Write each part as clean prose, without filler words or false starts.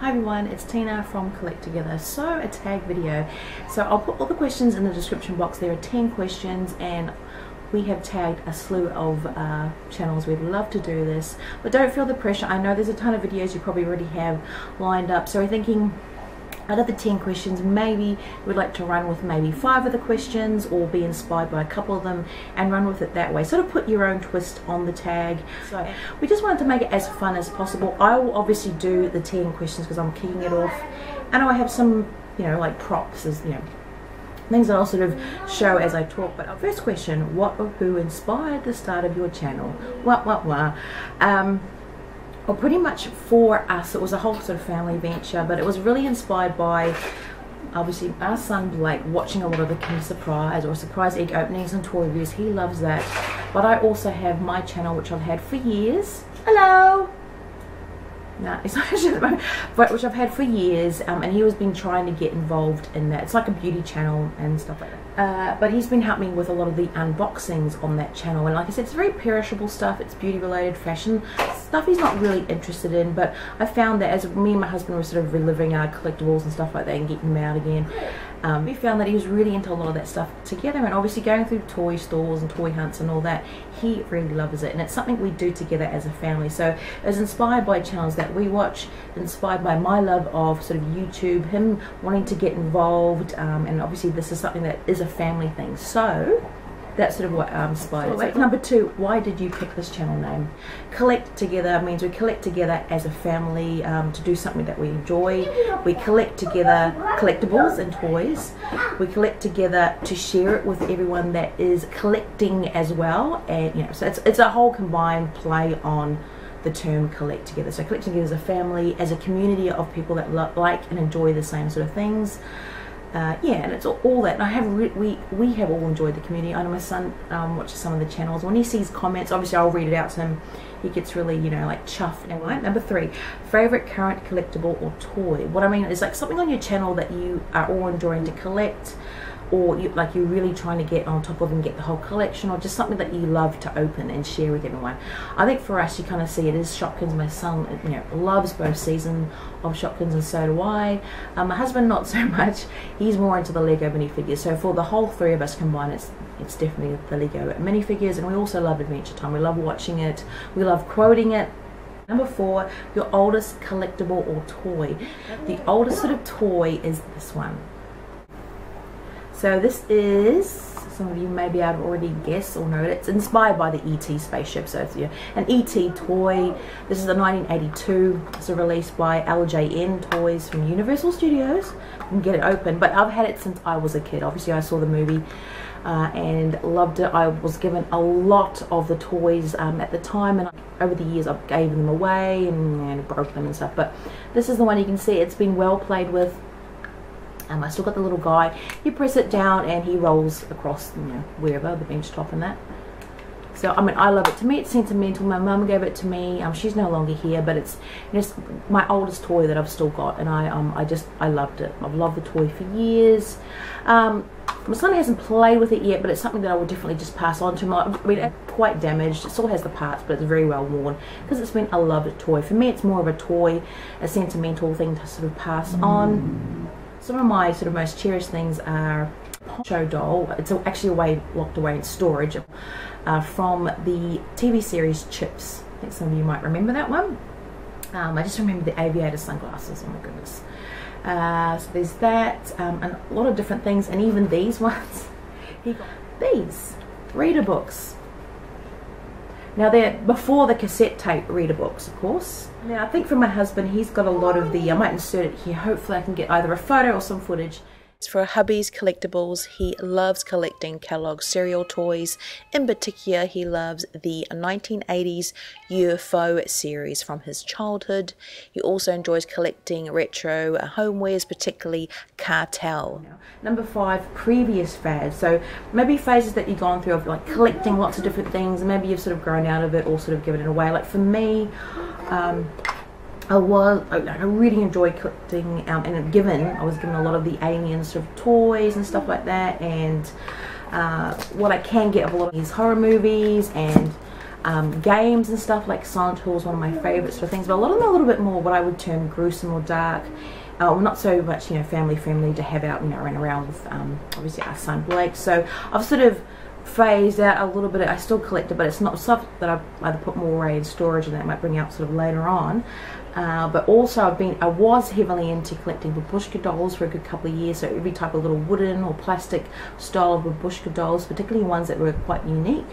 Hi everyone, it's Tina from Collect Together. So a tag video. So I'll put all the questions in the description box. There are 10 questions and we have tagged a slew of channels. We'd love to do this, but don't feel the pressure. I know there's a ton of videos you probably already have lined up. So we're thinking out of the 10 questions, maybe we'd like to run with maybe 5 of the questions or be inspired by a couple of them and run with it that way. Sort of put your own twist on the tag. So we just wanted to make it as fun as possible. I will obviously do the 10 questions because I'm kicking it off, and I have some, you know, like props, as you know, things that I'll sort of show as I talk. But our first question: what or who inspired the start of your channel? Well, pretty much for us, it was a whole sort of family venture, but it was really inspired by, obviously, our son Blake watching a lot of the Kinder Surprise or surprise egg openings and toy reviews. He loves that. But I also have my channel, which I've had for years. Hello! No, it's not actually at the moment, but which I've had for years, and he has been trying to get involved in that. It's like a beauty channel and stuff like that. But he's been helping me with a lot of the unboxings on that channel, and like I said, it's very perishable stuff. It's beauty related, fashion stuff he's not really interested in, but I found that as me and my husband were sort of reliving our collectibles and stuff like that and getting them out again, we found that he was really into a lot of that stuff together, and obviously going through toy stores and toy hunts and all that, he really loves it, and it's something we do together as a family. So it was inspired by channels that we watch, inspired by my love of sort of YouTube, him wanting to get involved, and obviously this is something that is a family thing. So that's sort of what inspired it. So number 2, why did you pick this channel name? Collect Together means we collect together as a family to do something that we enjoy. We collect together collectibles and toys. We collect together to share it with everyone that is collecting as well, and you know, so it's a whole combined play on the term collect together. So collect together as a family, as a community of people that like and enjoy the same sort of things. Yeah, and it's all that. And I have we have all enjoyed the community. I know my son watches some of the channels. When he sees comments, obviously I'll read it out to him. He gets really, you know, like chuffed. And right, number 3, favorite current collectible or toy. What I mean is like something on your channel that you are all enjoying to collect, or you really trying to get on top of and get the whole collection, or just something that you love to open and share with everyone. I think for us, you kind of see it is Shopkins. My son, you know, loves both seasons of Shopkins, and so do I. My husband not so much. He's more into the Lego minifigures. So for the whole 3 of us combined, it's definitely the Lego minifigures. And we also love Adventure Time. We love watching it. We love quoting it. Number 4, your oldest collectible or toy. The oldest sort of toy is this one. So this is, some of you may be able to already guess or know it, it's inspired by the E.T. spaceship. So it's an E.T. toy. This is a 1982. It's released by LJN Toys from Universal Studios. You can get it open, but I've had it since I was a kid. Obviously I saw the movie and loved it. I was given a lot of the toys at the time, and over the years I gave them away and broke them and stuff. But this is the one you can see. It's been well played with. I still got the little guy. You press it down and he rolls across, you know, wherever, the bench top and that. So I mean, I love it. To me, it's sentimental. My mum gave it to me. She's no longer here, but it's just my oldest toy that I've still got, and I loved it. I've loved the toy for years. My son hasn't played with it yet, but it's something that I will definitely just pass on to him. I mean, it's quite damaged. It still has the parts, but it's very well worn because it's been a loved toy. For me, it's more of a toy, a sentimental thing to sort of pass on. Some of my sort of most cherished things are Poncho doll. It's actually locked away in storage from the TV series Chips. I think some of you might remember that one. I just remember the aviator sunglasses. Oh my goodness. So there's that, and a lot of different things, and even these ones. He got these reader books. Now they're before the cassette tape reader books, of course. Now I think for my husband, he's got a lot of the, I might insert it here, hopefully I can get either a photo or some footage. For hubby's collectibles, he loves collecting Kellogg's cereal toys. In particular, he loves the 1980s UFO series from his childhood. He also enjoys collecting retro homewares, particularly Cartel. Number 5, previous fads. So maybe phases that you've gone through of like collecting lots of different things, and maybe you've sort of grown out of it or sort of given it away. Like for me, I really enjoyed collecting, and I was given a lot of the alien sort of toys and stuff like that, and what I can get of a lot of these horror movies and games and stuff like Silent Hill is one of my favourite sort of things, but a lot of them are a little bit more what I would term gruesome or dark. Well, not so much, you know, family friendly to have out, you know, running around with obviously our son Blake. So I've sort of phased out a little bit. I still collect it, but it's not stuff that I've either put more away in storage and that might bring out sort of later on. But also I was heavily into collecting babushka dolls for a good couple of years, so every type of little wooden or plastic style of babushka dolls, particularly ones that were quite unique.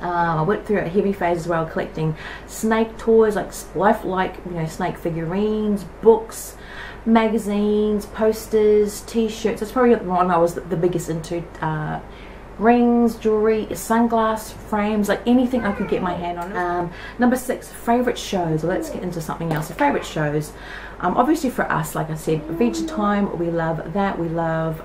I went through a heavy phase as well, collecting snake toys, like lifelike, you know, snake figurines, books, magazines, posters, t-shirts. That's probably the one I was the biggest into. Rings, jewelry, sunglass frames, like anything I could get my hand on. Number 6, favorite shows. Well, let's get into something else. So favorite shows, obviously for us, like I said, Adventure Time, we love that. We love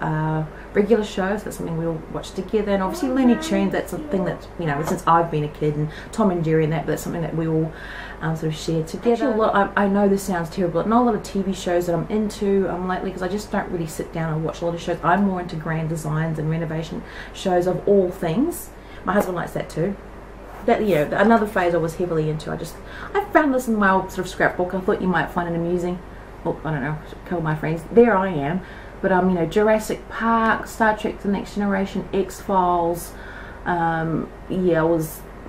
regular shows. That's something we all watch together. And obviously Looney Tunes, that's something that, you know, since I've been a kid, and Tom and Jerry and that, but that's something that we all sort of share together. Actually, I know this sounds terrible, but not a lot of TV shows that I'm into lately, because I just don't really sit down and watch a lot of shows. I'm more into grand designs and renovation shows of all things. My husband likes that too. That, you know, another phase I was heavily into. I found this in my old sort of scrapbook. I thought you might find it amusing. Well, I don't know, a couple of my friends. There I am. But you know, Jurassic Park, Star Trek: The Next Generation, X-Files. Yeah,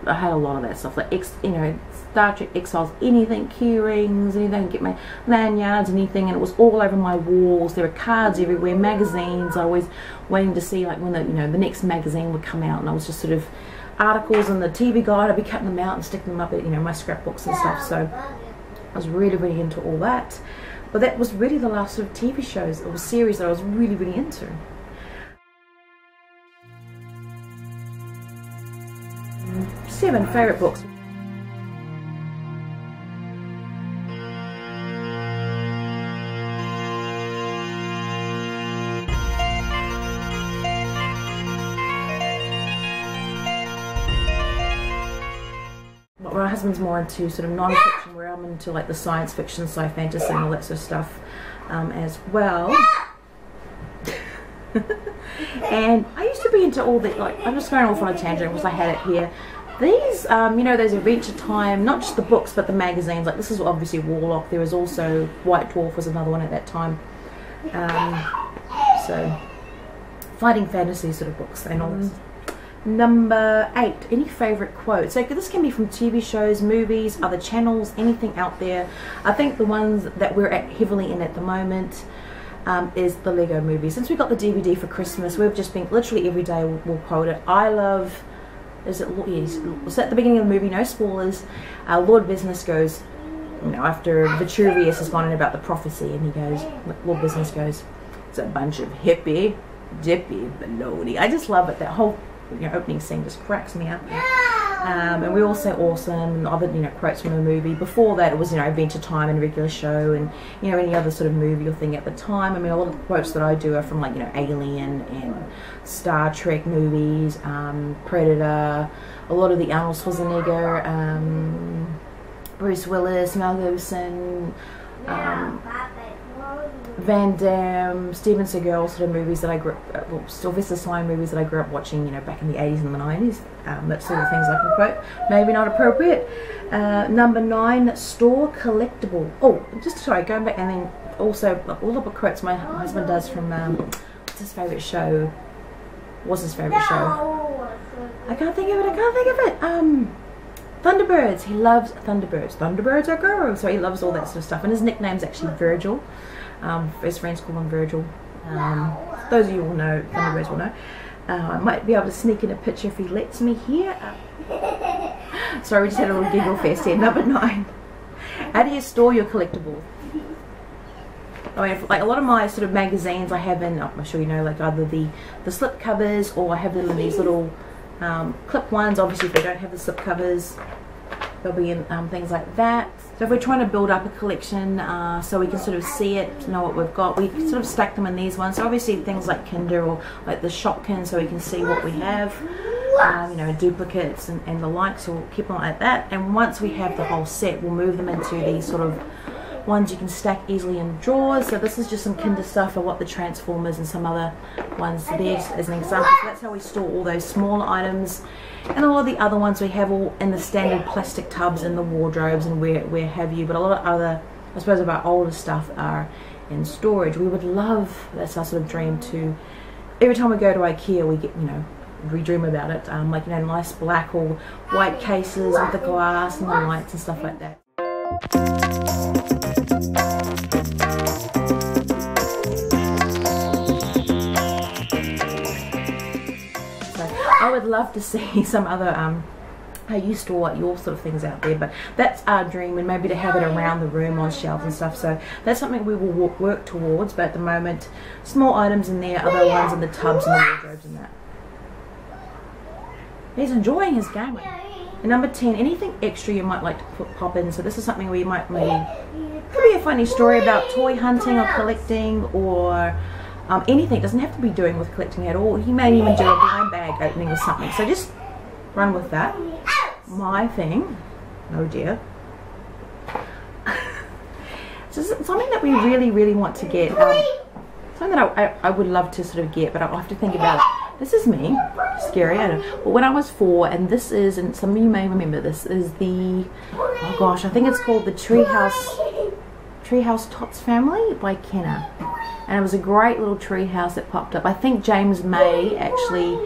I had a lot of that stuff, like you know, Star Trek, X-Files, anything, key rings, anything, get my lanyards, anything, and it was all over my walls. There were cards everywhere, magazines. I was waiting to see like when the, you know, the next magazine would come out, and I was just sort of articles in the TV guide. I'd be cutting them out and sticking them up at, you know, my scrapbooks and stuff. So I was really into all that. But that was really the last sort of TV shows or series that I was really into. Seven, favorite books. My husband's more into sort of non-fiction, where I'm into like the science fiction, sci fantasy and all that sort of stuff as well. And I used to be into all the, like, I'm just going off on a tangent because I had it here. These, you know, those Adventure Time, not just the books but the magazines, like this is obviously Warlock. There was also White Dwarf was another one at that time. So fighting fantasy sort of books and all this. Number 8, any favorite quotes? So this can be from TV shows, movies, other channels, anything out there. I think the ones that we're heavily in at the moment is the Lego Movie. Since we got the DVD for Christmas, we've just been literally every day we'll quote it. I love, is it, yes, was at the beginning of the movie, no spoilers, Lord Business goes, you know, after Vitruvius has gone in about the prophecy, and he goes, Lord Business goes, it's a bunch of hippie dippy baloney. I just love it. That whole, you know, opening scene just cracks me up. And we all say awesome and other, you know, quotes from the movie. Before that it was, you know, Adventure Time and Regular Show and, you know, any other sort of movie or thing at the time. I mean, a lot of the quotes that I do are from, like, you know, Alien and Star Trek movies, Predator, a lot of the Arnold Schwarzenegger, Bruce Willis, Mel Gibson, Van Damme, Steven Seagal sort of movies that I grew up, well, Sylvester Stallone movies that I grew up watching, you know, back in the 80s and the 90s. That sort of things I can quote. Maybe not appropriate. Number 9, store collectible. Oh, just sorry, going back, and then also all the quotes my husband does from what's his favourite show? What's his favourite show? I can't think of it. Thunderbirds. He loves Thunderbirds. Thunderbirds are girls. So he loves all that sort of stuff. And his nickname's actually Virgil. His friends call him Virgil. Those of you will know, Thunderbirds will know. I might be able to sneak in a picture if he lets me here. Sorry, we just had a little giggle fest here. Number 9. How do you store your collectibles? I mean, like a lot of my sort of magazines I have in, I'm sure you know, like either the slip covers, or I have them in these little clip ones. Obviously if they don't have the slip covers, they'll be in things like that. So if we're trying to build up a collection so we can sort of see it, know what we've got, we sort of stack them in these ones. So obviously things like Kinder or like the Shopkin, so we can see what we have, you know, duplicates and the like, so we'll keep them like that. And once we have the whole set, we'll move them into these sort of ones you can stack easily in drawers. So this is just some Kinder stuff for what the Transformers and some other ones there as an example. So that's how we store all those smaller items. And all of the other ones we have all in the standard plastic tubs in the wardrobes and where have you. But a lot of other, I suppose, of our older stuff are in storage. We would love, that's our sort of dream, to every time we go to IKEA we get, you know, we dream about it, like, you know, nice black or white cases with the glass and the lights and stuff like that. So I would love to see some other how you store your sort of things out there, but that's our dream, and maybe to have it around the room on shelves and stuff. So that's something we will work towards, but at the moment small items in there, other ones in the tubs and the wardrobes and that. He's enjoying his game. And number 10, anything extra you might like to pop in. So this is something where you might maybe, could be a funny story about toy hunting or collecting or anything. It doesn't have to be doing with collecting at all. You may even do a blind bag opening or something. So just run with that. My thing, oh dear. So something that we really want to get. Something that I would love to sort of get, but I'll have to think about it. This is me, scary, I know. But when I was 4, and this is, and some of you may remember this, is the, oh gosh, I think it's called the Treehouse Tots Family by Kenner. And it was a great little treehouse that popped up. I think James May actually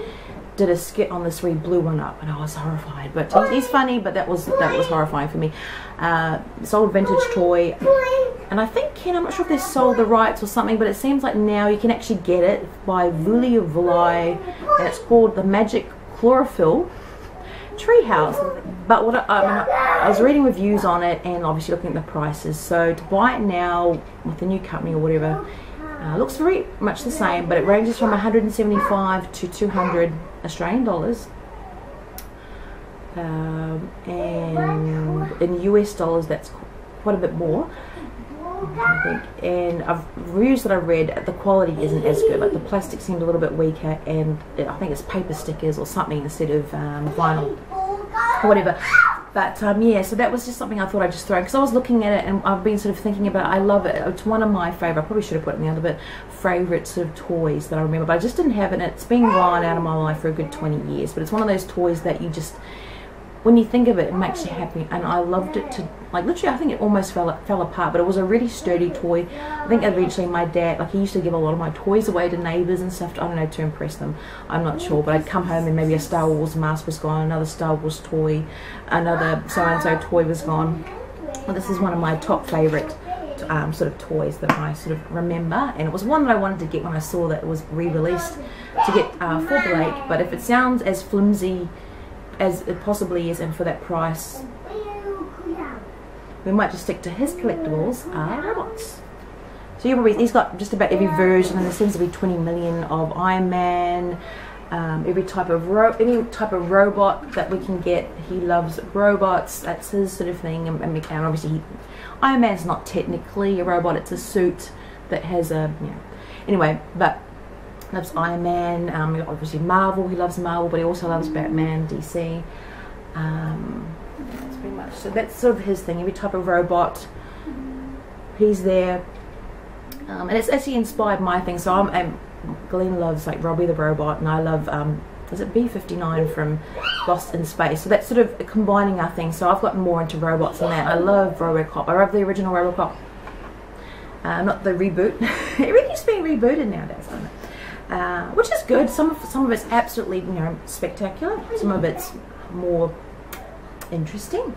did a skit on this where he blew one up, and I was horrified. But he's funny, but that was horrifying for me. This old vintage toy, and I think Ken, I'm not sure if they sold the rights or something, but it seems like now you can actually get it by Vuli or Vulai, and it's called the Magic Chlorophyll Treehouse. But what I was reading reviews on it and obviously looking at the prices. So to buy it now with the new company or whatever, looks very much the same, but it ranges from 175 to 200 Australian dollars. And in US dollars that's quite a bit more, I think. And reviews that I read, the quality isn't as good. Like the plastic seemed a little bit weaker, and I think it's paper stickers or something instead of vinyl or whatever. But yeah, so that was just something I thought I'd just throw, because I was looking at it and I've been sort of thinking about it. I love it. It's one of my favourite, I probably should have put it in the other bit, favourite sort of toys that I remember, but I just didn't have it. It's been gone out of my life for a good 20 years, but it's one of those toys that you just, when you think of it, it makes you happy. And I loved it to, like, literally I think it almost fell apart, but it was a really sturdy toy. I think eventually my dad, like, he used to give a lot of my toys away to neighbours and stuff, I don't know, to impress them, I'm not sure, but I'd come home and maybe a Star Wars mask was gone, another Star Wars toy, another so-and-so toy was gone. Well, this is one of my top favourite sort of toys that I sort of remember, and it was one that I wanted to get when I saw that it was re-released to get for Blake. But if it sounds as flimsy as it possibly is, and for that price, we might just stick to his collectibles robots. So you probably, he's got just about every version, and there seems to be 20 million of Iron Man, every type of any type of robot that we can get. He loves robots, that's his sort of thing. And obviously Iron Man's not technically a robot, it's a suit that has a, you know, anyway, but loves Iron Man, obviously Marvel, he loves Marvel, but he also loves Batman, DC. That's pretty much, so that's sort of his thing, every type of robot, he's there. And it's actually inspired my thing, so Glenn loves like Robbie the Robot, and I love, is it B-59 from Lost in Space, so that's sort of combining our things. So I've gotten more into robots than that. I love Robocop, I love the original Robocop, not the reboot. Everything's being rebooted nowadays, isn't it? Which is good. Some of it's absolutely, you know, spectacular. Some of it's more interesting.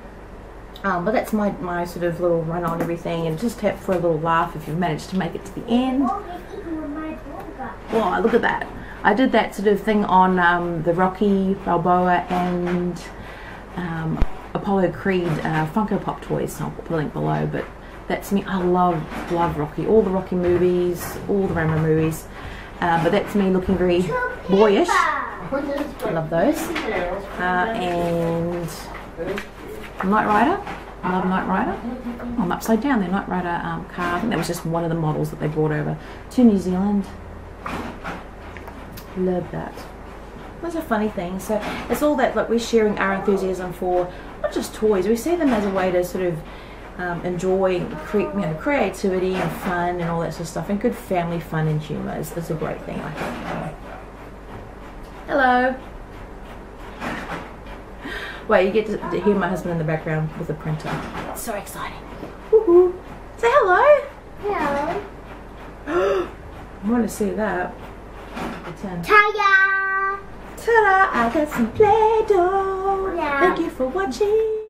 But that's my sort of little run on everything, and just for a little laugh if you've managed to make it to the end. Wow, look at that! I did that sort of thing on the Rocky Balboa and Apollo Creed Funko Pop toys. So I'll put the link below. But that's me. I love Rocky. All the Rocky movies, all the Rambo movies. But that's me looking very boyish. I love those. And Knight Rider. I love Knight Rider. Oh, I'm upside down. The Knight Rider car. I think that was just one of the models that they brought over to New Zealand. Love that. Those are funny things. So it's all that, like, we're sharing our enthusiasm for not just toys. We see them as a way to sort of enjoy creativity and fun and all that sort of stuff, and good family fun and humour is a great thing, I think. Hello. Wait, you get to hear my husband in the background with the printer. It's so exciting. Woohoo! Say hello. Hello. I want to see that. Ta-da! Ta-da! I got some Play-Doh. Yeah. Thank you for watching.